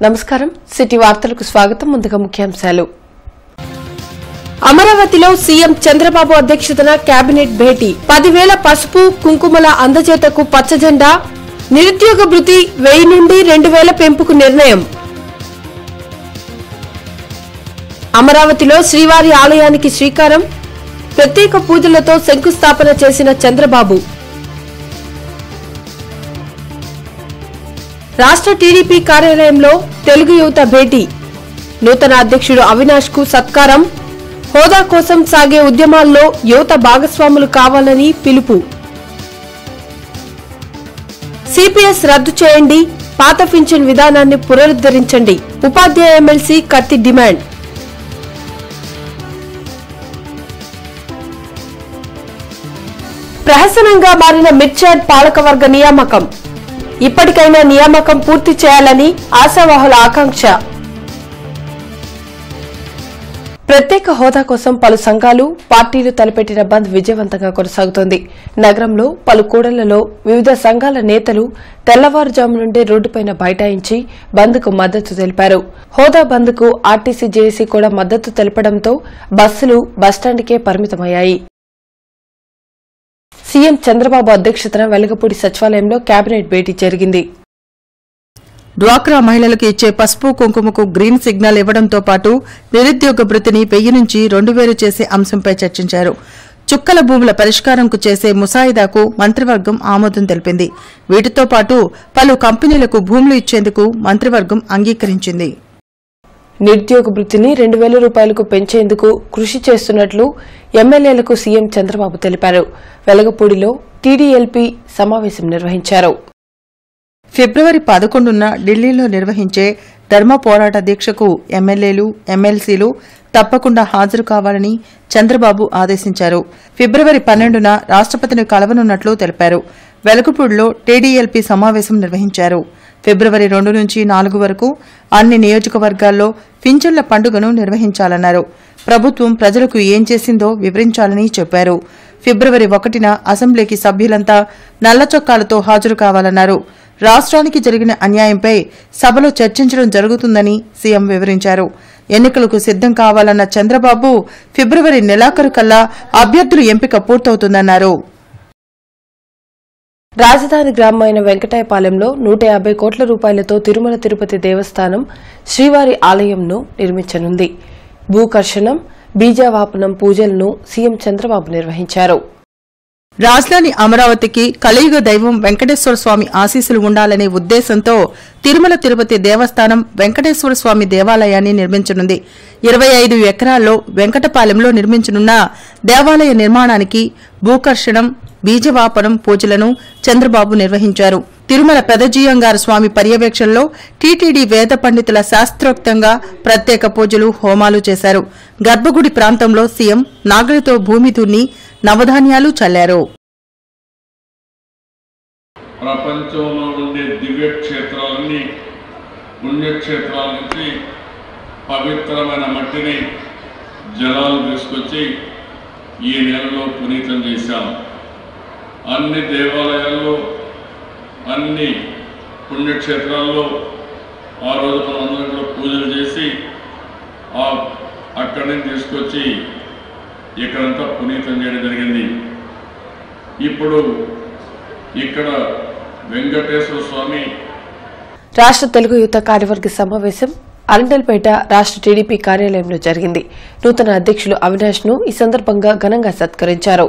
నమస్కారం సిటీ వార్తలకు స్వాగతం. ముందుగా ముఖ్యాంశాలు. అమరావతిలో సీఎం చంద్రబాబు అధ్యక్షతన కేబినెట్ భేటీ. 10,000 పసుపు కుంకుమల అందజేతకు పచ్చజెండా. నిరుద్యోగ భృతి 1000 నుండి 2,000 పెంపుకు నిర్ణయం. అమరావతిలో శ్రీవారి ఆలయానికి శ్రీకారం. ప్రత్యేక పూజలతో శంకుస్థాపన చేసిన చంద్రబాబు. రాష్ట్ర టీడీపీ కార్యాలయంలో తెలుగు యువత భేటీ. నూతన అధ్యక్షుడు అవినాష్ కు సత్కారం. హోదా కోసం సాగే ఉద్యమాల్లో యువత భాగస్వాములు కావాలని పిలుపు. సిపిఎస్ రద్దు చేయండి, పాత పింఛన్ విధానాన్ని పునరుద్ధరించండి. ఉపాధ్యాయ ఎమ్మెల్సీ కత్తి డిమాండ్. ప్రహసనంగా మారిన మిర్చాడ్ పాలకవర్గ నియామకం. ఇప్పటికైనా నియామకం పూర్తి చేయాలని ఆశావాహుల ఆకాంక్ష. ప్రత్యేక హోదా కోసం పలు సంఘాలు, పార్టీలు తలపెట్టిన బంద్ విజయవంతంగా కొనసాగుతోంది. నగరంలో పలు కూడళ్లలో వివిధ సంఘాల నేతలు తెల్లవారుజాము నుండే రోడ్డుపైన బైఠాయించి బంద్కు మద్దతు తెలిపారు. హోదా బంద్కు ఆర్టీసీ జేఏసీ కూడా మద్దతు తెలపడంతో బస్సులు బస్టాండ్కే పరిమితమయ్యాయి. సీఎం చంద్రబాబు అధ్యక్షతన వెలగపూడి సచివాలయంలో కేబినెట్ భేటీ జరిగింది. డ్వాక్రా మహిళలకు ఇచ్చే పసుపు కుంకుమకు గ్రీన్ సిగ్నల్ ఇవ్వడంతో పాటు నిరుద్యోగ భృతిని 1000 నుంచి 2,000 చేసే అంశంపై చర్చించారు. చుక్కల భూముల పరిష్కారంకు చేసే ముసాయిదాకు మంత్రివర్గం ఆమోదం తెలిపింది. వీటితో పాటు పలు కంపెనీలకు భూములు ఇచ్చేందుకు మంత్రివర్గం అంగీకరించింది. నిరుద్యోగ భృతిని 2,000 రూపాయలకు పెంచేందుకు కృషి చేస్తున్నట్లు ఎమ్మెల్యేలకు సీఎం చంద్రబాబు తెలిపారు. వెలగపూడిలో టీడీఎల్పీ సమావేశం నిర్వహించారు. ఫిబ్రవరి 11న ఢిల్లీలో నిర్వహించే ధర్మ పోరాట దీక్షకు ఎమ్మెల్యేలు, ఎమ్మెల్సీలు తప్పకుండా హాజరు కావాలని చంద్రబాబు ఆదేశించారు. ఫిబ్రవరి 12న రాష్ట్రపతిని కలవనున్నట్లు తెలిపారు. వెలగపూడిలో టీడీఎల్పీ సమావేశం నిర్వహించారు. ఫిబ్రవరి 2 నుంచి 4 వరకు అన్ని నియోజకవర్గాల్లో పింఛన్ల పండుగను నిర్వహించాలన్నారు. ప్రభుత్వం ప్రజలకు ఏం చేసిందో వివరించాలని చెప్పారు. ఫిబ్రవరి 1న అసెంబ్లీకి సభ్యులంతా నల్ల చొక్కాలతో హాజరు కావాలన్నారు. రాష్ట్రానికి జరిగిన అన్యాయంపై సభలో చర్చించడం జరుగుతుందని సీఎం వివరించారు. ఎన్నికలకు సిద్దం కావాలన్న చంద్రబాబు ఫిబ్రవరి నెలాఖరు కల్లా అభ్యర్థుల ఎంపిక పూర్తవుతుందన్నారు. రాజధాని గ్రామమైన వెంకటాయపాలెంలో 150 కోట్ల రూపాయలతో తిరుమల తిరుపతి దేవస్థానం శ్రీవారి ఆలయంను నిర్మించనుంది. భూకర్షణం, బీజావాపనం పూజలను సీఎం చంద్రబాబు నిర్వహించారు. రాజధాని అమరావతికి కలియుగ దైవం వెంకటేశ్వర స్వామి ఆశీస్సులు ఉండాలనే ఉద్దేశంతో తిరుమల తిరుపతి దేవస్థానం వెంకటేశ్వర స్వామి దేవాలయాన్ని నిర్మించనుంది. 25 ఎకరాల్లో వెంకటపాలెంలో నిర్మించనున్న దేవాలయ నిర్మాణానికి భూకర్షణం, బీజవాపనం పూజలను చంద్రబాబు నిర్వహించారు. తిరుమల పెదజీయంగార స్వామి పర్యవేక్షణలో టీటీడీ వేద పండితుల శాస్త్రోక్తంగా ప్రత్యేక పూజలు, హోమాలు చేశారు. గర్భగుడి ప్రాంతంలో సీఎం నాగలితో భూమి దున్ని నవధాన్యాలు చల్లారు. ప్రపంచంలో ఉండే దివ్యక్షేత్రాలన్నీ పుణ్యక్షేత్రాల నుంచి పవిత్రమైన మట్టిని జలాలు తీసుకొచ్చి ఈ నెలలో పునీతం చేశాం. అన్ని దేవాలయాల్లో, అన్ని పుణ్యక్షేత్రాల్లో ఆ రోజు మనం అందరం కూడా పూజలు చేసి అక్కడి నుంచి తీసుకొచ్చి ఇక్కడంతా పునీతం చేయడం జరిగింది. ఇప్పుడు ఇక్కడ వెంకటేశ్వర స్వామి. రాష్ట్ర తెలుగు యువత కార్యవర్గ సమావేశం అరండల్పేట రాష్ట్ర టీడీపీ కార్యాలయంలో జరిగింది. నూతన అధ్యక్షులు అవినాష్ ను ఈ సందర్భంగా ఘనంగా సత్కరించారు.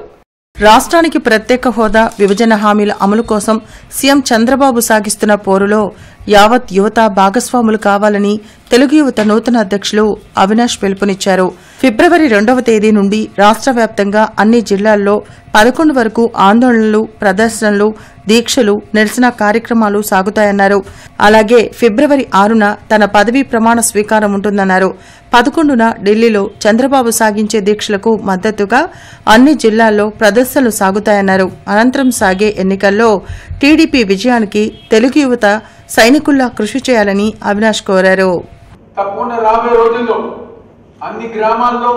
రాష్ట్రానికి ప్రత్యేక హోదా, విభజన హామీల అమలు కోసం సీఎం చంద్రబాబు సాగిస్తున్న పోరులో యావత్ యువత భాగస్వాములు కావాలని తెలుగు యువత నూతన అధ్యక్షులు అవినాష్ పిలుపునిచ్చారు. ఫిబ్రవరి 2వ తేదీ నుండి రాష్ట్ర వ్యాప్తంగా అన్ని జిల్లాల్లో 11 వరకు ఆందోళనలు, ప్రదర్శనలు, దీక్షలు, నిరసన కార్యక్రమాలు సాగుతాయన్నారు. అలాగే ఫిబ్రవరి 6న తన పదవీ ప్రమాణ స్వీకారం ఉంటుందన్నారు. 11న ఢిల్లీలో చంద్రబాబు సాగించే దీక్షలకు మద్దతుగా అన్ని జిల్లాల్లో ప్రదర్శనలు సాగుతాయన్నారు. అనంతరం సాగే ఎన్నికల్లో టీడీపీ విజయానికి తెలుగు యువత సైనికుల్లా కృషి చేయాలని అవినాష్ కోరారు. తప్పకుండా రాబోయే రోజుల్లో అన్ని గ్రామాల్లో,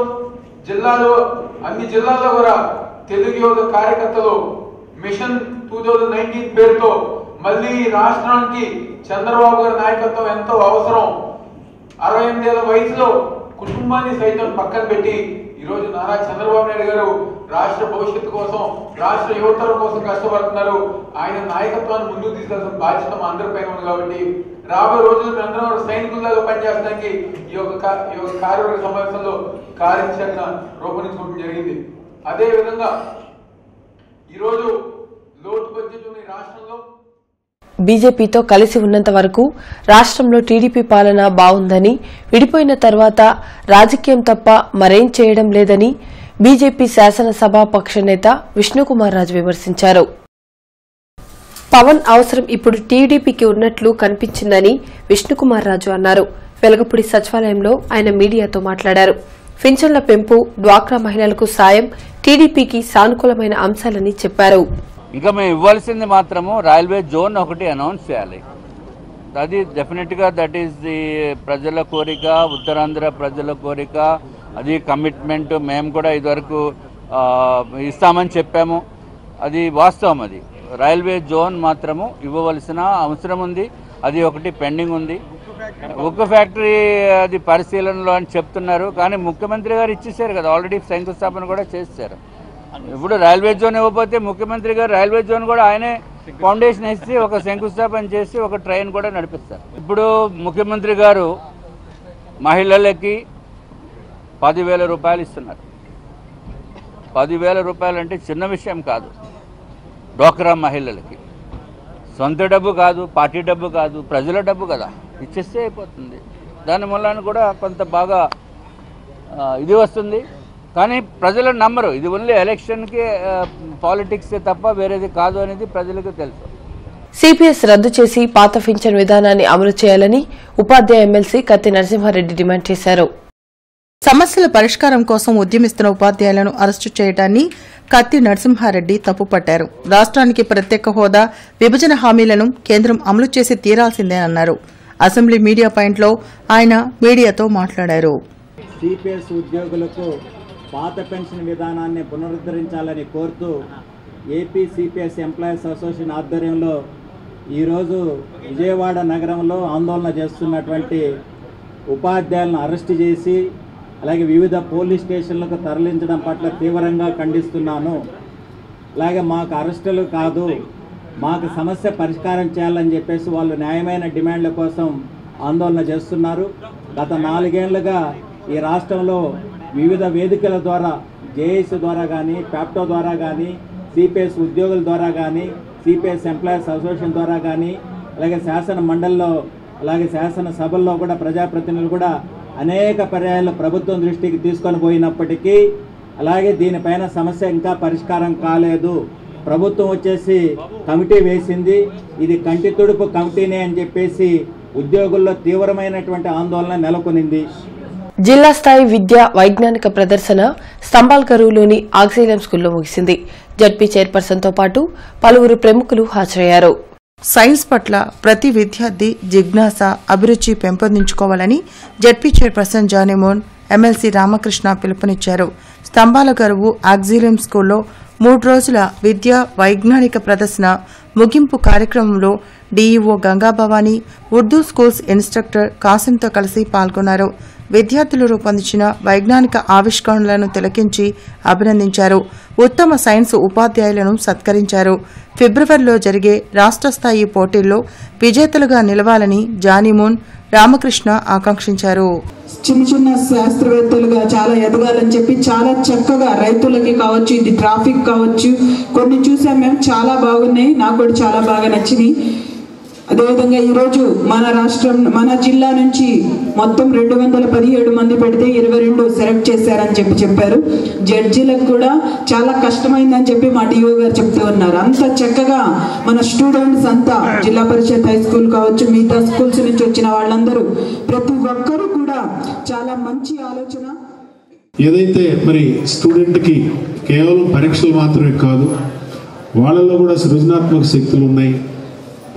అన్ని జిల్లాల్లో కూడా తెలుగు యువత కార్యకర్తలు మిషన్ 2019 పేరుతో మళ్ళీ రాష్ట్రానికి చంద్రబాబు గారి నాయకత్వం ఎంతో అవసరం. 68 ఏళ్ల వయసులో కుటుంబాన్ని సైతం పక్కన పెట్టి ఈరోజు నారా చంద్రబాబు నాయుడు గారు రాష్ట్ర భవిష్యత్తు కోసం, రాష్ట్ర యువతరం కోసం కష్టపడుతున్నారు. ఆయన నాయకత్వాన్ని ముందుకు తీసుకెళ్తున్న బాధ్యత మా అందరిపైన ఉంది. కాబట్టి రాబోయే రోజులు మీ అందరం సైనికుల్లాగా పనిచేయడానికి ఈ యొక్క కార్యవర్గ సమావేశంలో కార్యాచరణ రూపొందించుకోవడం జరిగింది. అదే విధంగా ఈరోజు లోటు బడ్జెట్ ఉన్న రాష్ట్రంలో బీజేపీతో కలిసి ఉన్నంత వరకు రాష్ట్రంలో టీడీపీ పాలన బావుందని, విడిపోయిన తర్వాత రాజకీయం తప్ప మరేం చేయడం లేదని బీజేపీ శాసనసభాపక్ష నేత విష్ణుకుమార్ రాజు విమర్శించారు. పవన్ అవసరం ఇప్పుడు టీడీపీకి ఉన్నట్లు కనిపించిందని విష్ణుకుమార్ రాజు అన్నారు. వెలగపూడి సచివాలయంలో ఆయన మీడియాతో మాట్లాడారు. పింఛన్ల పెంపు, డ్వాక్రా మహిళలకు సాయం టీడీపీకి సానుకూలమైన అంశాలని చెప్పారు. ఇంకా మేము ఇవ్వాల్సింది మాత్రము రైల్వే జోన్ ఒకటి అనౌన్స్ చేయాలి. అది డెఫినెట్గా దట్ ఈస్ ది ప్రజల కోరిక, ఉత్తరాంధ్ర ప్రజల కోరిక, అది కమిట్మెంట్. మేము కూడా ఇదివరకు ఇస్తామని చెప్పాము. అది వాస్తవం. అది రైల్వే జోన్ మాత్రము ఇవ్వవలసిన అవసరం ఉంది. అది ఒకటి పెండింగ్ ఉంది. ఉక్కు ఫ్యాక్టరీ అది పరిశీలనలో అని చెప్తున్నారు, కానీ ముఖ్యమంత్రి గారు ఇచ్చేసారు కదా, ఆల్రెడీ శంకుస్థాపన కూడా చేశారు. ఇప్పుడు రైల్వే జోన్ ఇవ్వకపోతే ముఖ్యమంత్రి గారు రైల్వే జోన్ కూడా ఆయనే ఫౌండేషన్ వేసి ఒక శంకుస్థాపన చేసి ఒక ట్రైన్ కూడా నడిపిస్తారు. ఇప్పుడు ముఖ్యమంత్రి గారు మహిళలకి 10,000 రూపాయలు ఇస్తున్నారు. 10,000 రూపాయలు అంటే చిన్న విషయం కాదు. డ్వాక్రా మహిళలకి సొంత డబ్బు కాదు, పార్టీ డబ్బు కాదు, ప్రజల డబ్బు కదా, ఇచ్చేస్తే అయిపోతుంది. దానివల్ల కూడా కొంత బాగా ఇది వస్తుంది. కానీ ప్రజలు నమ్మరు. ఇది ఓన్లీ ఎలక్షన్కి పాలిటిక్స్ తప్ప వేరేది కాదు అనేది ప్రజలకు తెలుసు. సిపిఎస్ రద్దు చేసి పాత పింఛన్ విధానాన్ని అమలు చేయాలని ఉపాధ్యాయ ఎమ్మెల్సీ కత్తి నరసింహారెడ్డి డిమాండ్ చేశారు. సమస్యల పరిష్కారం కోసం ఉద్యమిస్తున్న ఉపాధ్యాయులను అరెస్టు చేయడాన్ని కత్తి నరసింహారెడ్డి తప్పుపట్టారు. రాష్ట్రానికి ప్రత్యేక హోదా, విభజన హామీలను కేంద్రం అమలు చేసి తీరాల్సిందేనన్నారు. అసెంబ్లీ మీడియా పాయింట్లో ఆయన మీడియాతో మాట్లాడారు. సిపిఎస్ ఉద్యోగులకు పాత పెన్షన్ విధానాన్ని పునరుద్ధరించాలని కోరుతూ ఏపీ సిపిఎస్ ఎంప్లాయీస్ అసోసియేషన్ ఆధ్వర్యంలో ఈరోజు విజయవాడ నగరంలో ఆందోళన చేస్తున్నటువంటి ఉపాధ్యాయులను అరెస్టు చేసి అలాగే వివిధ పోలీస్ స్టేషన్లకు తరలించడం పట్ల తీవ్రంగా ఖండిస్తున్నాను. అలాగే మాకు అరెస్టులు కాదు, మాకు సమస్య పరిష్కారం చేయాలని చెప్పేసి వాళ్ళు న్యాయమైన డిమాండ్ల కోసం ఆందోళన చేస్తున్నారు. గత 4 ఏళ్లుగా ఈ రాష్ట్రంలో వివిధ వేదికల ద్వారా, జేఏసీ ద్వారా కానీ, ప్యాప్టో ద్వారా కానీ, సిపిఎస్ ఉద్యోగుల ద్వారా కానీ, సిపిఎస్ ఎంప్లాయీస్ అసోసియేషన్ ద్వారా కానీ, అలాగే శాసన మండలిలో, అలాగే శాసన సభల్లో కూడా ప్రజాప్రతినిధులు కూడా అనేక పర్యాయాలు ప్రభుత్వం దృష్టికి తీసుకొని పోయినప్పటికీ అలాగే దీనిపైన సమస్య ఇంకా పరిష్కారం కాలేదు. ప్రభుత్వం వచ్చేసి కమిటీ వేసింది, ఇది కంటి తుడుపు కమిటీనే అని చెప్పేసి ఉద్యోగుల్లో తీవ్రమైనటువంటి ఆందోళన నెలకొనింది. జిల్లా స్థాయి విద్యా వైజ్ఞానిక ప్రదర్శన స్తంభాల్కరువులోని ఆక్సిలియం స్కూల్లో ముగిసింది. జడ్పీ చైర్పర్సన్తో పాటు పలువురు ప్రముఖులు హాజరయ్యారు. సైన్స్ పట్ల ప్రతి విద్యార్థి జిజ్ఞాస, అభిరుచి పెంపొందించుకోవాలని జడ్పీ చైర్పర్సన్ జానీమోహన్, ఎమ్మెల్సీ రామకృష్ణ పిలుపునిచ్చారు. స్తంభాల గరువు ఆక్సిలియం స్కూల్లో 3 రోజుల విద్యా వైజ్ఞానిక ప్రదర్శన ముగింపు కార్యక్రమంలో DEO Gangabhavani, Urdu schools instructor కాసింతో కలిసి పాల్గొన్నారు. విద్యార్థులు రూపొందించిన వైజ్ఞానిక ఆవిష్కరణలను తిలకించి అభినందించారు. ఉత్తమ సైన్స్ ఉపాధ్యాయులను సత్కరించారు. ఫిబ్రవరిలో జరిగే రాష్ట్ర స్థాయి పోటీల్లో విజేతలుగా నిలవాలని జానీమోన్, రామకృష్ణ ఆకాంక్షించారు. చిన్న శాస్త్రవేత్తలుగా చాలా ఎదగాలని చెప్పి చాలా చక్కగా రైతులకి కావచ్చు, ఇది ట్రాఫిక్ కావచ్చు, కొన్ని చూసాం మేము, చాలా బాగున్నాయి, నాకు కూడా చాలా బాగా నచ్చింది. అదేవిధంగా ఈరోజు మన జిల్లా నుంచి మొత్తం 217 మంది పెడితే 22 సెలెక్ట్ చేశారని చెప్పారు. జడ్జీలకు కూడా చాలా కష్టమైందని చెప్పి మా డిఓ గారు చెప్తూ ఉన్నారు. అంత చక్కగా మన స్టూడెంట్స్ అంతా జిల్లా పరిషత్ హై స్కూల్ కావచ్చు, మిగతా స్కూల్స్ నుంచి వచ్చిన వాళ్ళందరూ ప్రతి ఒక్కరూ కూడా చాలా మంచి ఆలోచన. ఏదైతే మరి స్టూడెంట్కి కేవలం పరీక్షలు మాత్రమే కాదు, వాళ్ళలో కూడా సృజనాత్మక శక్తులు ఉన్నాయి,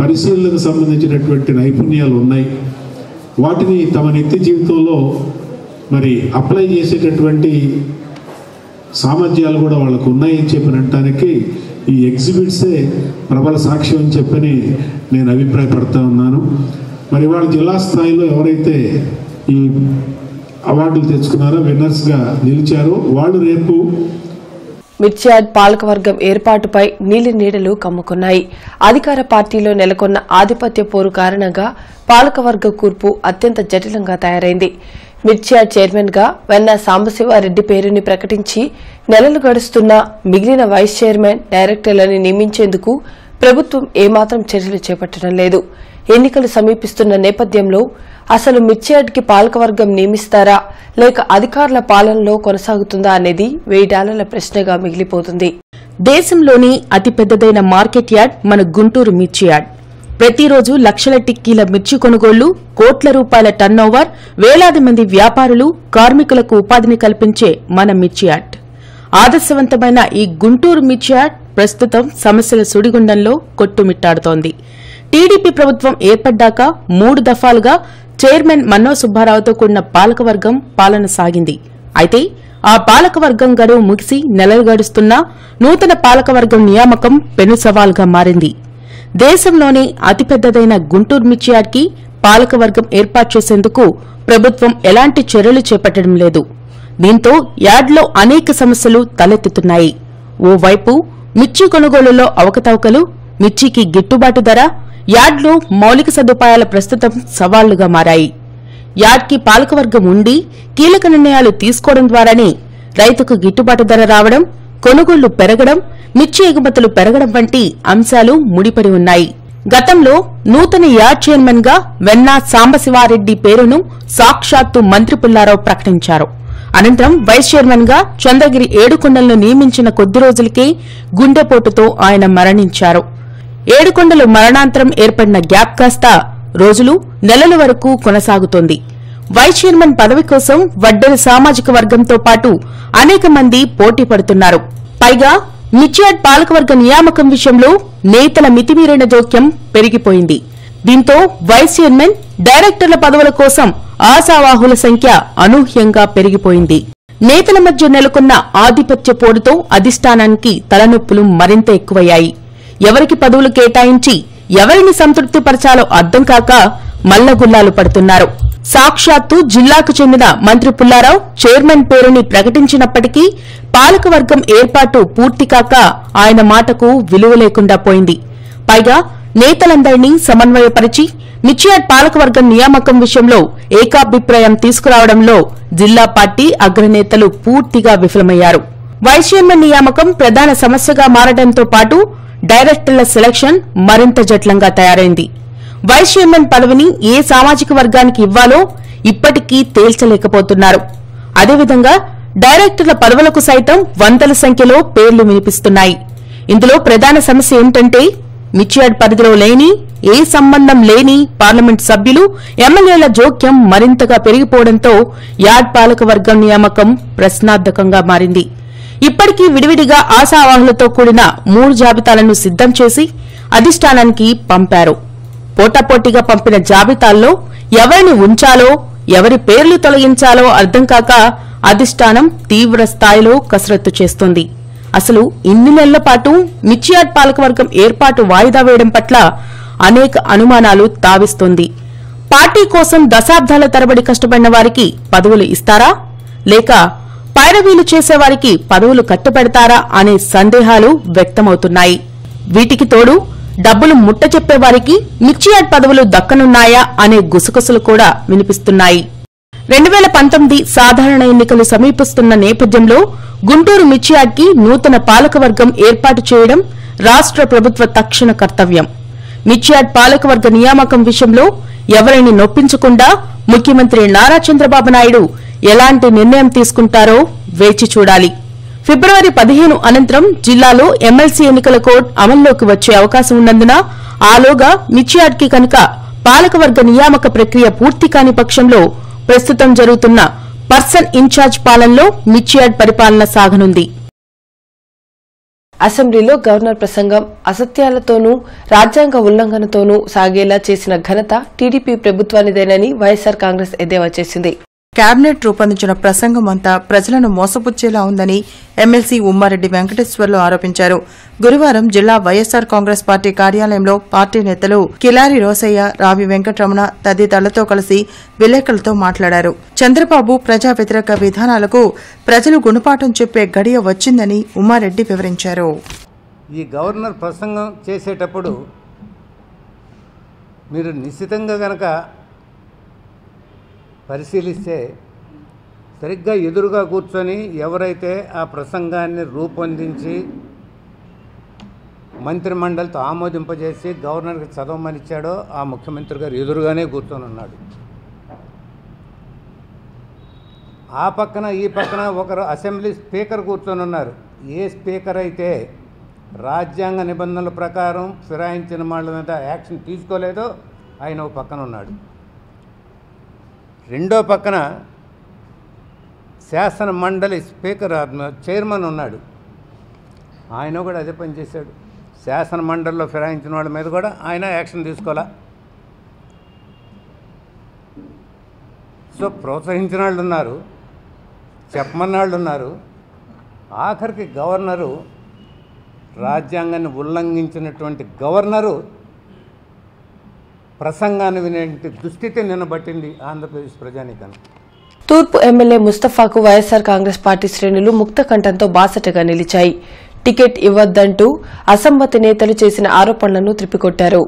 పరిశీలనకు సంబంధించినటువంటి నైపుణ్యాలు ఉన్నాయి. వాటిని తమ నిత్య జీవితంలో మరి అప్లై చేసేటటువంటి సామర్థ్యాలు కూడా వాళ్ళకు ఉన్నాయని చెప్పినటానికి ఈ ఎగ్జిబిట్సే ప్రబల సాక్ష్యం అని చెప్పని నేను అభిప్రాయపడతా ఉన్నాను. మరి వాళ్ళ జిల్లా స్థాయిలో ఎవరైతే ఈ అవార్డులు తెచ్చుకున్నారో, విన్నర్స్గా నిలిచారో, వాళ్ళు రేపు మిర్చియాడ్ పాలకవర్గం ఏర్పాటుపై నీలి నీడలు కమ్ముకున్నాయి. అధికార పార్టీలో నెలకొన్న ఆధిపత్య పోరు కారణంగా పాలకవర్గ కూర్పు అత్యంత జటిలంగా తయారైంది. మిర్చియాడ్ చైర్మన్ గా వెన్న సాంబశివారెడ్డి పేరుని ప్రకటించి నెలలు గడుస్తున్నా మిగిలిన వైస్ చైర్మన్, డైరెక్టర్లను నియమించేందుకు ప్రభుత్వం ఏమాత్రం చర్యలు చేపట్టడం లేదు. ఎన్నికలు సమీపిస్తున్న నేపథ్యంలో అసలు మిర్చియాడ్కి పాలకవర్గం నియమిస్తారా లేక అధికారుల పాలనలో కొనసాగుతుందా అనేది $1000 ప్రశ్నగా మిగిలిపోతుంది. దేశంలోని అతిపెద్దదైన మార్కెట్ యార్డ్ మన గుంటూరు మిర్చి యార్డ్. ప్రతిరోజు లక్షల టిక్కీల మిర్చి కొనుగోళ్లు, కోట్ల రూపాయల టర్నోవర్, వేలాది మంది వ్యాపారులు, కార్మికులకు ఉపాధిని కల్పించే మన మిర్చి యార్డ్. ఆదర్శవంతమైన ఈ గుంటూరు మిర్చి యార్డ్ ప్రస్తుతం సమస్యల సుడిగుండంలో కొట్టుమిట్టాడుతోంది. టీడీపీ ప్రభుత్వం ఏర్పడ్డాక 3 దఫాలుగా చైర్మన్ మన్నో సుబ్బారావుతో కూడిన పాలకవర్గం పాలన సాగింది. అయితే ఆ పాలకవర్గం గడువు ముగిసి నెలలు గడుస్తున్నా నూతన పాలకవర్గం నియామకం పెను సవాల్గా మారింది. దేశంలోని అతిపెద్దదైన గుంటూరు మిర్చి యార్డ్కి పాలకవర్గం ఏర్పాటు చేసేందుకు ప్రభుత్వం ఎలాంటి చర్యలు చేపట్టడం లేదు. దీంతో యార్డ్లో అనేక సమస్యలు తలెత్తుతున్నాయి. ఓవైపు మిర్చి కొనుగోలులో అవకతవకలు, మిర్చికి గిట్టుబాటు ధర, యార్డ్లో మౌలిక సదుపాయాల ప్రస్తుతం సవాళ్లుగా మారాయి. యార్డ్కి పాలకవర్గం ఉండి కీలక నిర్ణయాలు తీసుకోవడం ద్వారానే రైతుకు గిట్టుబాటు ధర రావడం, కొనుగోళ్లు పెరగడం, మిర్చి ఎగుమతులు పెరగడం వంటి అంశాలు ముడిపడి ఉన్నాయి. గతంలో నూతన యార్డ్ చైర్మన్ గా వెన్నా సాంబశివారెడ్డి పేరును సాక్షాత్తు మంత్రి పుల్లారావు ప్రకటించారు. అనంతరం వైస్ చైర్మన్ గా చంద్రగిరి ఏడుకొండలను నియమించిన కొద్ది రోజులకే గుండెపోటుతో ఆయన మరణించారు. ఏడుకొండలు మరణాంతరం ఏర్పడిన గ్యాప్ కాస్త రోజులు, నెలల వరకు కొనసాగుతోంది. వైస్ చైర్మన్ పదవి కోసం వడ్డెర సామాజిక వర్గంతో పాటు అనేక మంది పోటీ పడుతున్నారు. పైగా మిర్చియాడ్ పాలకవర్గ నియామకం విషయంలో నేతల మితిమీరిన జోక్యం పెరిగిపోయింది. దీంతో వైస్ చైర్మన్, డైరెక్టర్ల పదవుల కోసం ఆశావాహుల సంఖ్య అనూహ్యంగా పెరిగిపోయింది. నేతల మధ్య నెలకొన్న ఆధిపత్య పోరుతో అధిష్టానానికి తలనొప్పులు మరింత ఎక్కువయ్యాయి. ఎవరికి పదవులు కేటాయించి ఎవరిని సంతృప్తిపరచాలో అర్థం కాక మల్లగుల్లాలు పడుతున్నారు. సాక్షాత్తు జిల్లాకు చెందిన మంత్రి పుల్లారావు చైర్మన్ పేరుని ప్రకటించినప్పటికీ పాలకవర్గం ఏర్పాటు పూర్తి కాక ఆయన మాటకు విలువ లేకుండా పోయింది. పైగా నేతలందరినీ సమన్వయపరిచి మిర్చియాడ్ పాలకవర్గం నియామకం విషయంలో ఏకాభిప్రాయం తీసుకురావడంలో జిల్లా పార్టీ అగ్రనేతలు పూర్తిగా విఫలమయ్యారు. వైస్ చైర్మన్ నియామకం ప్రధాన సమస్యగా మారడంతో పాటు డైరెక్టర్ల సెలక్షన్ మరింత జటిలంగా తయారైంది. వైస్ చైర్మన్ పదవిని ఏ సామాజిక వర్గానికి ఇవ్వాలో ఇప్పటికీ తేల్చలేకపోతున్నారు. అదేవిధంగా డైరెక్టర్ల పదవులకు సైతం వందల సంఖ్యలో పేర్లు వినిపిస్తున్నాయి. ఇందులో ప్రధాన సమస్య ఏమిటంటే మిర్చియాడ్ పరిధిలో లేని, ఏ సంబంధం లేని పార్లమెంట్ సభ్యులు, ఎమ్మెల్యేల జోక్యం మరింతగా పెరిగిపోవడంతో యార్డ్ పాలకవర్గం నియామకం ప్రశ్నార్థకంగా మారింది. ఇప్పటికీ విడివిడిగా ఆశావాహులతో కూడిన 3 జాబితాలను సిద్దం చేసి అధిష్టానానికి పంపారు. పోటాపోటీగా పంపిన జాబితాల్లో ఎవరిని ఉంచాలో, ఎవరి పేర్లు తొలగించాలో అర్థం కాక అధిష్టానం తీవ్ర స్థాయిలో కసరత్తు చేస్తోంది. అసలు ఇన్ని నెలల పాటు మిర్చియాడ్ పాలకవర్గం ఏర్పాటు వాయిదా వేయడం పట్ల అనేక అనుమానాలు తావిస్తోంది. పార్టీ కోసం దశాబ్దాల తరబడి కష్టపడిన వారికి పదవులు ఇస్తారా, లేక పైరవీలు చేసేవారికి పదవులు కట్టబెడతారా అనే సందేహాలు వ్యక్తమవుతున్నాయి. వీటికి తోడు డబ్బులు ముట్ట చెప్పేవారికి మిర్చియాడ్ పదవులు దక్కనున్నాయా అనే గుసగుసలు కూడా వినిపిస్తున్నాయి. 2019 సాధారణ ఎన్నికలు సమీపిస్తున్న నేపథ్యంలో గుంటూరు మిర్చియాడ్కి నూతన పాలకవర్గం ఏర్పాటు చేయడం రాష్ట్ర ప్రభుత్వ తక్షణ కర్తవ్యం. మిర్చియాడ్ పాలకవర్గ నియామకం విషయంలో ఎవరిని నొప్పించకుండా ముఖ్యమంత్రి నారా చంద్రబాబు నాయుడు ఎలాంటి నిర్ణయం తీసుకుంటారో వేచి చూడాలి. ఫిబ్రవరి 15 అనంతరం జిల్లాలో ఎమ్మెల్సీ ఎన్నికల కోడ్ అమల్లోకి వచ్చే అవకాశం ఉన్నందున ఆలోగా మిర్చియాడ్కి కనుక పాలకవర్గ నియామక ప్రక్రియ పూర్తి కాని పక్షంలో ప్రస్తుతం జరుగుతున్న పర్సన్ ఇన్ఛార్జ్ పాలనలో మిర్చియాడ్ పరిపాలన సాగనుంది. అసెంబ్లీలో గవర్నర్ ప్రసంగం అసత్యాలతోనూ రాజ్యాంగ ఉల్లంఘనతోనూ సాగేలా చేసిన ఘనత టీడీపీ ప్రభుత్వానిదేనని వైఎస్సార్ కాంగ్రెస్ ఎద్దేవా చేసింది. కేబినెట్ రూపొందించిన ప్రసంగం అంతా ప్రజలను మోసపుచ్చేలా ఉందని ఎమ్మెల్సీ ఉమ్మారెడ్డి వెంకటేశ్వర్లు ఆరోపించారు. గురువారం జిల్లా వైఎస్సార్ కాంగ్రెస్ పార్టీ కార్యాలయంలో పార్టీ నేతలు కిలారి రోసయ్య, రావి వెంకటరమణ తదితరులతో కలిసి విలేకరులతో మాట్లాడారు. చంద్రబాబు ప్రజా వ్యతిరేక విధానాలకు ప్రజలు గుణపాఠం చెప్పే గడియ వచ్చిందని ఉమ్మారెడ్డి వివరించారు. ఈ గవర్నర్ ప్రసంగం చేసేటప్పుడు మీరు నిశ్చితంగా గనక పరిశీలిస్తే సరిగ్గా ఎదురుగా కూర్చొని ఎవరైతే ఆ ప్రసంగాన్ని రూపొందించి మంత్రిమండలితో ఆమోదింపజేసి గవర్నర్కి చదవమని ఇచ్చాడో ఆ ముఖ్యమంత్రి గారు ఎదురుగానే కూర్చొని ఉన్నాడు. ఆ పక్కన ఈ పక్కన ఒకరు అసెంబ్లీ స్పీకర్ కూర్చొని ఉన్నారు. ఏ స్పీకర్ అయితే రాజ్యాంగ నిబంధనల ప్రకారం ఫిరాయించిన వాళ్ళ మీద యాక్షన్ తీసుకోలేదో ఆయన ఒక పక్కన ఉన్నాడు. రెండో పక్కన శాసన మండలి స్పీకర్ చైర్మన్ ఉన్నాడు. ఆయన కూడా అదే పని చేశాడు. శాసన మండలిలో ఫిరాయించిన వాళ్ళ మీద కూడా ఆయన యాక్షన్ తీసుకోవాలా. సో ప్రోత్సహించిన వాళ్ళు ఉన్నారు, చెప్పమన్న వాళ్ళు ఉన్నారు. ఆఖరికి గవర్నరు, రాజ్యాంగాన్ని ఉల్లంఘించినటువంటి గవర్నరు ప్రసంగాన్ని వినే దుస్థితి నిన్నబట్టింది ఆంధ్రప్రదేశ్ ప్రజానీకాన్ని. తూర్పు ఎమ్మెల్యే ముస్తఫాకు వైఎస్సార్ కాంగ్రెస్ పార్టీ శ్రేణులు ముక్త కంఠంతో బాసటగా నిలిచాయి. టికెట్ ఇవ్వద్దంటూ అసమ్మతి నేతలు చేసిన ఆరోపణలను త్రిప్పికొట్టారు.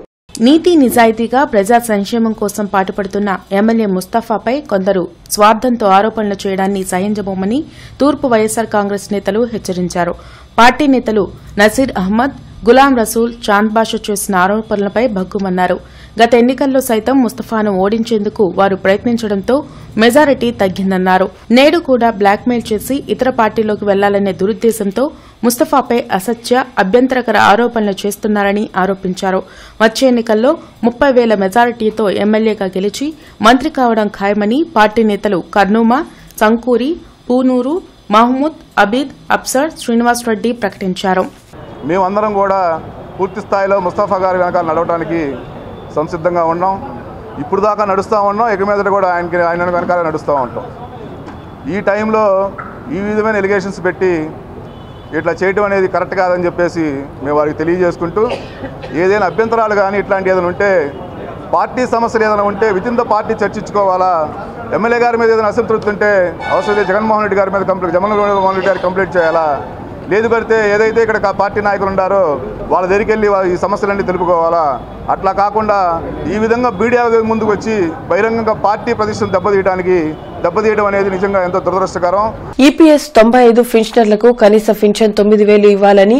నీతి నిజాయితీగా ప్రజా సంక్షేమం కోసం పాటుపడుతున్న ఎమ్మెల్యే ముస్తఫాపై కొందరు స్వార్థంతో ఆరోపణలు చేయడాన్ని సహించబోమని తూర్పు వైఎస్సార్ కాంగ్రెస్ నేతలు హెచ్చరించారు. పార్టీ నేతలు నసీర్ అహ్మద్, గులాం రసూల్, చాంద్ బాషా చేసిన ఆరోపణలపై భగ్గుమన్నారు. గత ఎన్నికల్లో సైతం ముస్తఫాను ఓడించేందుకు వారు ప్రయత్నించడంతో మెజారిటీ తగ్గిందన్నారు. నేడు కూడా బ్లాక్మెయిల్ చేసి ఇతర పార్టీలోకి వెళ్లాలనే దురుద్దేశంతో ముస్తఫాపై అసత్య, అభ్యంతరకర ఆరోపణలు చేస్తున్నారని ఆరోపించారు. వచ్చే ఎన్నికల్లో 30,000 మెజారిటీతో ఎమ్మెల్యేగా గెలిచి మంత్రి కావడం ఖాయమని పార్టీ నేతలు కర్నూమ, సంకూరి, పూనూరు, మహమూద్, అబీద్, అప్సర్, శ్రీనివాసరెడ్డి ప్రకటించారు. మేమందరం కూడా పూర్తి స్థాయిలో ముస్తఫా గారి వెనకాల నడవడానికి సంసిద్ధంగా ఉన్నాం. ఇప్పుడు దాకా నడుస్తూ ఉన్నాం, ఇక మీదట కూడా ఆయన వెనకాల నడుస్తూ ఉంటాం. ఈ టైంలో ఈ విధమైన ఎలిగేషన్స్ పెట్టి ఇట్లా చేయడం అనేది కరెక్ట్ కాదని చెప్పేసి మేము వారికి తెలియజేసుకుంటూ, ఏదైనా అభ్యంతరాలు కానీ ఇట్లాంటి ఏదైనా ఉంటే, పార్టీ సమస్యలు ఏదైనా ఉంటే వితిన్ ద పార్టీ చర్చించుకోవాలా. ఎమ్మెల్యే గారి మీద ఏదైనా అసంతృప్తి ఉంటే అవసరమైతే జగన్మోహన్ రెడ్డి గారి మీద జగన్మోహన్ రెడ్డి గారికి కంప్లైంట్ చేయాలా. లేదు పడితే ఏదైతే ఇక్కడ పార్టీ నాయకులు ఉన్నారో వాళ్ళ దగ్గరికి వెళ్ళి ఈ సమస్యలన్నీ తెలుపుకోవాలా. అట్లా కాకుండా ఈ విధంగా మీడియా ముందుకు వచ్చి బహిరంగంగా పార్టీ ప్రతిష్టను దెబ్బతీయడం అనేది నిజంగా ఎంతో దురదృష్టకరం. ఈపీఎస్ 95 పెన్షనర్లకు కనీస పెన్షన్ 9,000 ఇవ్వాలని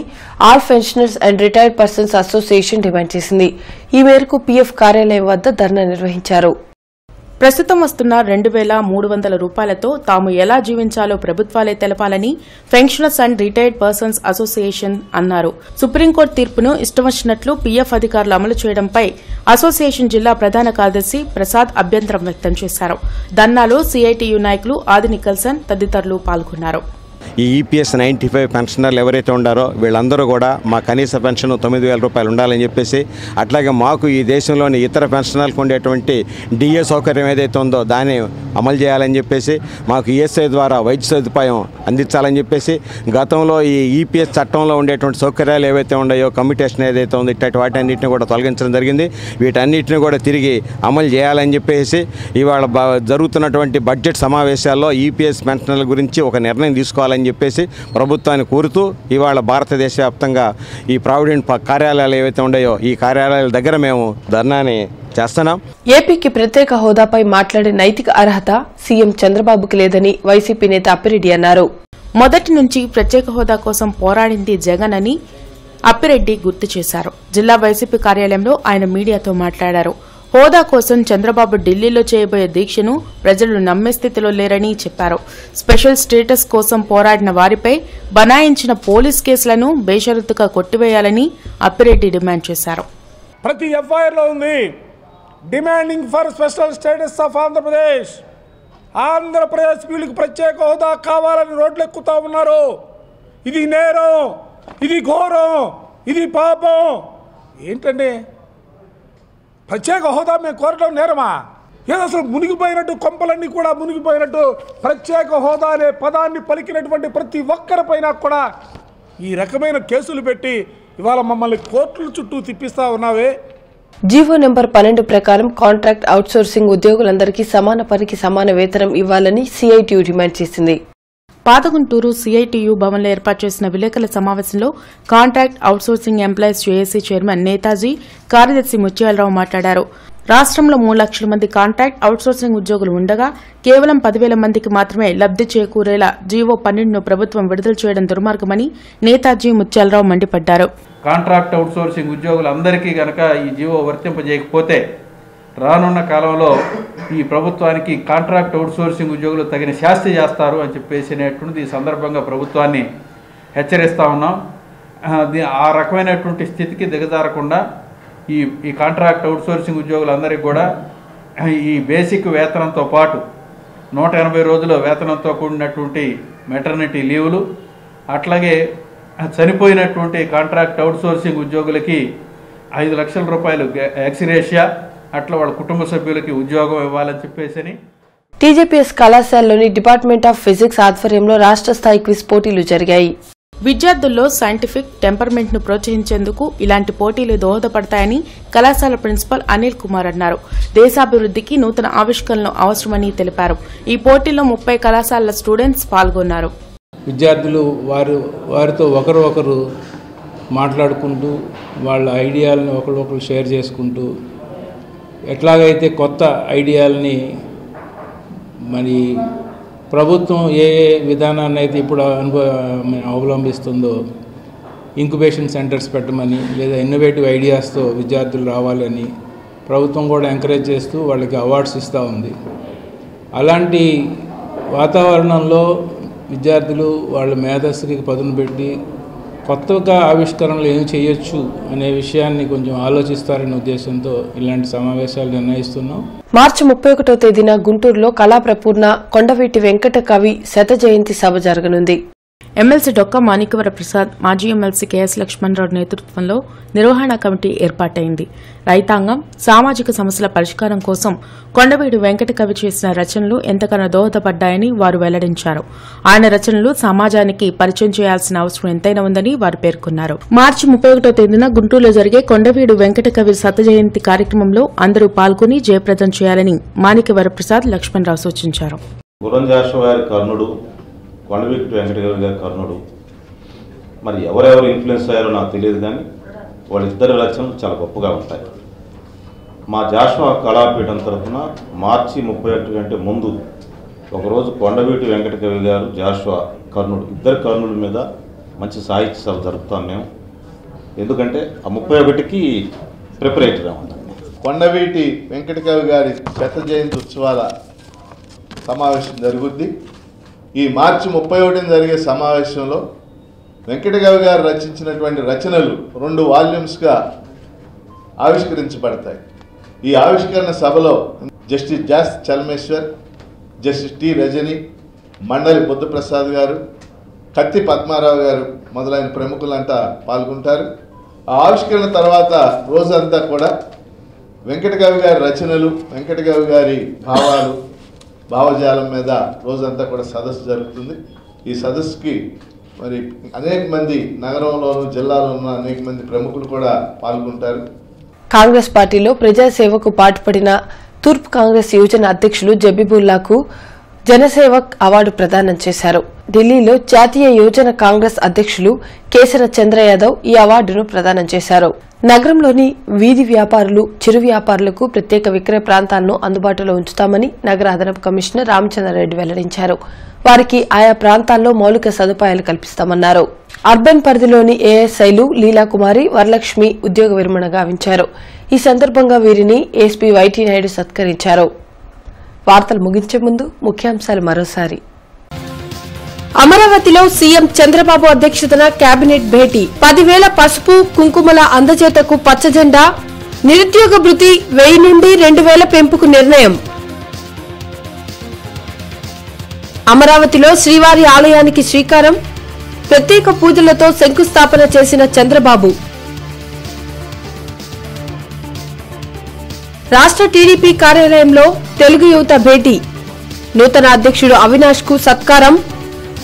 all pensioners and retired persons association demand చేసింది. ఈ మేరకు పీఎఫ్ కార్యాలయం వద్ద ధర్నా నిర్వహించారు. ప్రస్తుతం వస్తున్న 2,300 రూపాయలతో తాము ఎలా జీవించాలో ప్రభుత్వాలే తెలపాలని pensioners and retired persons association అన్నారు. సుప్రీంకోర్టు తీర్పును ఇష్టమొచ్చినట్లు పీఎఫ్ అధికారులు అమలు చేయడంపై అసోసియేషన్ జిల్లా ప్రధాన కార్యదర్శి ప్రసాద్ అభ్యంతరం వ్యక్తం చేశారు. ధర్నాలో సీఐటీయూ నాయకులు ఆది నికల్సన్ తదితరులు పాల్గొన్నారు. ఈ ఈపీఎస్ 95 పెన్షనర్లు ఎవరైతే ఉండారో వీళ్ళందరూ కూడా మా కనీస పెన్షన్ 9,000 రూపాయలు ఉండాలని చెప్పేసి, అట్లాగే మాకు ఈ దేశంలోని ఇతర పెన్షనర్లకు ఉండేటువంటి డిఏ సౌకర్యం ఏదైతే ఉందో దాన్ని అమలు చేయాలని చెప్పేసి, మాకు ఈఎస్ఐ ద్వారా వైద్య సదుపాయం అందించాలని చెప్పేసి, గతంలో ఈ ఈపీఎస్ చట్టంలో ఉండేటువంటి సౌకర్యాలు ఏవైతే ఉన్నాయో, కమ్యూటేషన్ ఏదైతే ఉందో ఇట్లాంటి వాటన్నిటిని కూడా తొలగించడం జరిగింది. వీటన్నిటిని కూడా తిరిగి అమలు చేయాలని చెప్పేసి ఇవాళ జరుగుతున్నటువంటి బడ్జెట్ సమావేశాల్లో ఈపీఎస్ పెన్షనర్ల గురించి ఒక నిర్ణయం తీసుకోవాలని చెప్పేసి ప్రభుత్వాన్ని కోరుతూ ఇవాళ భారతదేశ వ్యాప్తంగా ఈ ప్రావిడెంట్ కార్యాలయాలు ఏవైతే ఉన్నాయో ఈ కార్యాలయాల దగ్గర మేము ధర్నాని చేస్తున్నాం. ఏపీకి ప్రత్యేక హోదాపై మాట్లాడే నైతిక అర్హత సీఎం చంద్రబాబుకి లేదని వైసీపీ నేత అప్పిరెడ్డి అన్నారు. మొదటి నుంచి ప్రత్యేక హోదా కోసం పోరాడింది జగన్ అని అప్పిరెడ్డి గుర్తు చేశారు. జిల్లా వైసీపీ కార్యాలయంలో ఆయన మీడియాతో మాట్లాడారు. హోదా కోసం చంద్రబాబు ఢిల్లీలో చేయబోయే దీక్షను ప్రజలు నమ్మే స్థితిలో లేరని చెప్పారు. స్పెషల్ స్టేటస్ కోసం పోరాడిన వారిపై బనాయించిన పోలీస్ కేసులను బేషరతుగా కొట్టివేయాలని అప్పిరెడ్డి డిమాండ్ చేశారు. ప్రతి ఎఫ్ఐఆర్లో ఉంది demanding for special status of Andhra Pradesh. Andhra Pradesh వీళ్ళకి ప్రత్యేక హోదా కావాలని రోడ్లు ఎక్కుతా ఉన్నారు. ఇది నేరం, ఇది ఘోరం, ఇది పాపం. ఏంటండి ప్రత్యేక హోదా మేము కోరడం నేరమా? ఏదో అసలు మునిగిపోయినట్టు, కొంపలన్నీ కూడా మునిగిపోయినట్టు ప్రత్యేక హోదా అనే పదాన్ని పలికినటువంటి ప్రతి ఒక్కరిపైన కూడా ఈ రకమైన కేసులు పెట్టి ఇవాళ మమ్మల్ని కోర్టుల చుట్టూ తిప్పిస్తా ఉన్నావే. జీవో నెంబర్ 12 ప్రకారం కాంట్రాక్ట్ అవుట్సోర్సింగ్ ఉద్యోగులందరికీ సమాన పనికి సమాన వేతనం ఇవ్వాలని సిఐటియు డిమాండ్ చేసింది. పాతగుంటూరు సిఐటియు భవన్లో ఏర్పాటు చేసిన విలేకరుల సమావేశంలో contract outsourcing employees JAC chairman Netaji, కార్యదర్శి ముత్యాలరావు మాట్లాడారు. రాష్ట్రంలో 3 లక్షల మంది కాంట్రాక్ట్ అవుట్సోర్సింగ్ ఉద్యోగులు ఉండగా కేవలం 10,000 మందికి మాత్రమే లబ్ది చేకూరేలా జీవో 12ను ప్రభుత్వం విడుదల చేయడం దుర్మార్గమని నేతాజీ, ముత్యాలరావు మండిపడ్డారు. కాంట్రాక్ట్ అవుట్సోర్సింగ్ ఉద్యోగులందరికీ గనక ఈ జీవో వర్తింపజేయకపోతే రానున్న కాలంలో ఈ ప్రభుత్వానికి కాంట్రాక్ట్ అవుట్సోర్సింగ్ ఉద్యోగులు తగిన శాస్తి చేస్తారు అని చెప్పేసినటువంటిది ఈ సందర్భంగా ప్రభుత్వాన్ని హెచ్చరిస్తా ఉన్నాం. ఆ రకమైనటువంటి స్థితికి దిగజారకుండా ఈ కాంట్రాక్ట్ అవుట్సోర్సింగ్ ఉద్యోగులందరికీ కూడా ఈ బేసిక్ వేతనంతో పాటు 180 రోజుల వేతనంతో కూడినటువంటి మెటర్నిటీ లీవులు, అట్లాగే చనిపోయినటువంటి కాంట్రాక్ట్ అవుట్సోర్సింగ్ ఉద్యోగులకి 5 లక్షల రూపాయలు ఎక్స్గ్రేషియా, అట్లా వాళ్ళ కుటుంబ సభ్యులకి ఉద్యోగం ఇవ్వాలని చెప్పేసి టీజేపీఎస్ కళాశాలలోని డిపార్ట్మెంట్ ఆఫ్ ఫిజిక్స్ ఆధ్వర్యంలో రాష్ట్ర స్థాయి క్విజ్ పోటీలు జరిగాయి. విద్యార్థుల్లో సైంటిఫిక్ టెంపర్మెంట్ ను ప్రోత్సహించేందుకు ఇలాంటి పోటీలు దోహదపడతాయని కళాశాల ప్రిన్సిపల్ అనిల్ కుమార్ అన్నారు. దేశాభివృద్ధికి నూతన ఆవిష్కరణలు అవసరమని తెలిపారు. ఈ పోటీల్లో 30 కళాశాలల స్టూడెంట్స్ పాల్గొన్నారు. విద్యార్థులు వారితో ఒకరు మాట్లాడుకుంటూ వాళ్ళ ఐడియాలను ఒకరు షేర్ చేసుకుంటూ ఎట్లాగైతే కొత్త ఐడియాలని మరి ప్రభుత్వం ఏ విధానాన్ని అయితే ఇప్పుడు అవలంబిస్తుందో ఇంక్యుబేషన్ సెంటర్స్ పెట్టమని లేదా ఇన్నోవేటివ్ ఐడియాస్తో విద్యార్థులు రావాలని ప్రభుత్వం కూడా ఎంకరేజ్ చేస్తూ వాళ్ళకి అవార్డ్స్ ఇస్తూ ఉంది. అలాంటి వాతావరణంలో విద్యార్థులు వాళ్ళ మేధస్సుకి పదును పెట్టి కొత్తగా ఆవిష్కరణలు ఏం చేయొచ్చు అనే విషయాన్ని కొంచెం ఆలోచిస్తారనే ఉద్దేశంతో ఇలాంటి సమావేశాలు నిర్ణయిస్తున్నాం. మార్చి 31వ తేదీన గుంటూరులో కళాప్రపూర్ణ కొండవీటి వెంకట కవి శత జయంతి సభ జరగనుంది. ఎమ్మెల్సీ డొక్కా మాణిక్యవర ప్రసాద్, మాజీ ఎమ్మెల్సీ కెఎస్ లక్ష్మణరావు నేతృత్వంలో నిర్వహణ కమిటీ ఏర్పాటైంది. రైతాంగం, సామాజిక సమస్యల పరిష్కారం కోసం కొండవీడు వెంకట కవి చేసిన రచనలు ఎంతగానో దోహదపడ్డాయని వారు వెల్లడించారు. ఆయన రచనలు సమాజానికి పరిచయం చేయాల్సిన అవసరం ఎంతైనా ఉందని వారు పేర్కొన్నారు. మార్చి 31వ తేదీన గుంటూరులో జరిగే కొండవీడు వెంకట కవి శత జయంతి కార్యక్రమంలో అందరూ పాల్గొని జయప్రదం చేయాలని మాణిక్యవర ప్రసాద్, లక్ష్మణరావు సూచించారు. కొండవీటి వెంకటగారి గారి కర్ణుడు మరి ఎవరెవరు ఇన్ఫ్లుయెన్స్ అయ్యారో నాకు తెలియదు, కానీ వాళ్ళిద్దరి రచనలు చాలా గొప్పగా ఉంటాయి. మా జాషువా కళాపీఠం తరఫున మార్చి 31 కంటే ముందు ఒకరోజు కొండవీటి వెంకటకవి గారు, జాషువా కర్ణుడు, ఇద్దరు కర్ణుల మీద మంచి సాహిత్య సభ జరుపుతాం మేము. ఎందుకంటే ఆ 31కి ప్రిపరేటరీ ఉందండి. కొండవీటి వెంకటకవి గారి శత జయంతి ఉత్సవాల సమావేశం జరుగుద్ది. ఈ మార్చి 31న జరిగే సమావేశంలో వెంకటకవి గారు రచించినటువంటి రచనలు 2 వాల్యూమ్స్గా ఆవిష్కరించబడతాయి. ఈ ఆవిష్కరణ సభలో justice Jasti Chelameswar, justice T Rajani, Mandali Buddhaprasad గారు, కత్తి పద్మారావు గారు మొదలైన ప్రముఖులంతా పాల్గొంటారు. ఆ ఆవిష్కరణ తర్వాత రోజంతా కూడా వెంకటకవి గారి రచనలు, వెంకటకవి గారి భావాలు, భావజాలం మీద రోజంతా కూడా సదస్సు జరుగుతుంది. ఈ సదస్సుకి మరి అనేక మంది నగరంలోను జిల్లాలోనూ అనేక మంది ప్రముఖులు కూడా పాల్గొంటారు. కాంగ్రెస్ పార్టీలో ప్రజాసేవకు పాటుపడిన తూర్పు కాంగ్రెస్ యువజన అధ్యక్షులు జబీబుల్లాకు జనసేవక్ అవార్డు ప్రదానం చేశారు. ఢిల్లీలో జాతీయ యువజన కాంగ్రెస్ అధ్యక్షులు కేసర చంద్ర యాదవ్ ఈ అవార్డును ప్రదానం చేశారు. నగరంలోని వీధి వ్యాపారులు, చిరు వ్యాపారులకు ప్రత్యేక విక్రయ ప్రాంతాలను అందుబాటులో ఉంచుతామని నగర అదనపు కమిషనర్ రామచంద్రారెడ్డి వెల్లడించారు. వారికి ఆయా ప్రాంతాల్లో మౌలిక సదుపాయాలు కల్పిస్తామన్నారు. అర్బన్ పరిధిలోని ఏఎస్ఐలు లీలాకుమారి, వరలక్ష్మి ఉద్యోగ విరమణ గావించారు. ఈ సందర్భంగా వీరిని ఎస్పీ వైటీ నాయుడు సత్కరించారు. వార్తలు ముగించే ముందు ముఖ్యాంశాలు మరోసారి. అమరావతిలో సీఎం చంద్రబాబు అధ్యక్షతన కేబినెట్ భేటీ. 10,000 పసుపు కుంకుమల అందజేతకు పచ్చజెండా. నిరుద్యోగ భృతి 1000 నుండి 2,000 పెంపుకు నిర్ణయం. అమరావతిలో శ్రీవారి ఆలయానికి శ్రీకారం. ప్రత్యేక పూజలతో శంకుస్థాపన చేసిన చంద్రబాబు. రాష్ట్ర టీడీపీ కార్యాలయంలో తెలుగు యువత భేటీ. నూతన అధ్యక్షుడు అవినాష్ కు సత్కారం.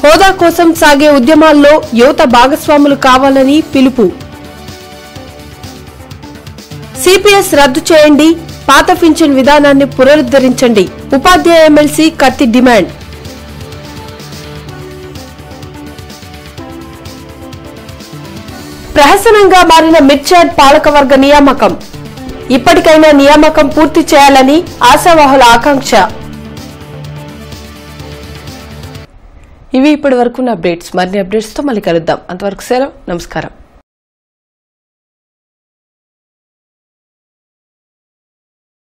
హోదా కోసం సాగే ఉద్యమాల్లో యువత భాగస్వాములు కావాలని పిలుపు. సిపిఎస్ రద్దు చేయండి, పాత పింఛన్ విధానాన్ని పునరుద్ధరించండి. ఉపాధ్యాయ ఎమ్మెల్సీ కత్తి డిమాండ్. ప్రహసనంగా మారిన మిర్చాడ్ పాలకవర్గ నియామకం. ఇప్పటికైనా నియామకం పూర్తి చేయాలని ఆశావాహుల ఆకాంక్ష. ఇవి ఇప్పటి వరకున్న అప్డేట్స్. మరిన్ని అప్డేట్స్ తో మళ్ళీ కలుద్దాం. అంతవరకు సెలవు. నమస్కారం.